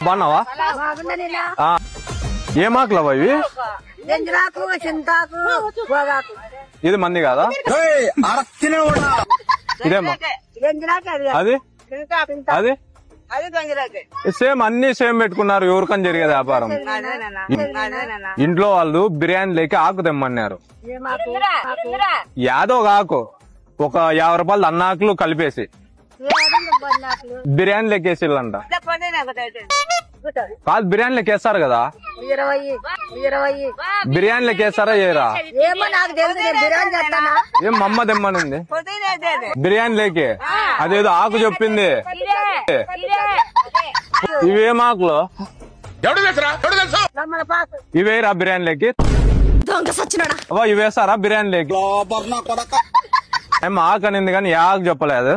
బాగున్నావా? ఏం ఆకులవా ఇవి? ఇది మంది కాదా? ఇదేమా అది అది సేమ్ అన్ని సేమ్ పెట్టుకున్నారు. ఎవరికని జరిగేది వ్యాపారం. ఇంట్లో వాళ్ళు బిర్యానీ లేక ఆకు తెమ్మన్నారు. యాదో ఒక ఆకు ఒక 50 రూపాయలు అన్నాకులు కలిపేసి బిర్యానీ లెక్కేసిల్లంట. కాదు బిర్యానీ లెక్కేస్తారు కదా? బిర్యానీ లెక్కేస్తారా చేయరా? ఏం మమ్మ తెమ్మనింది బిర్యానీ లేకే. అదేదో ఆకు చెప్పింది. ఇవేం ఆకులు? ఇవేరా బిర్యానీ లేకి? ఇవేస్తారా బిర్యానీ లేకి? ఏం ఆకు అనింది కానీ ఆకు చెప్పలేదు.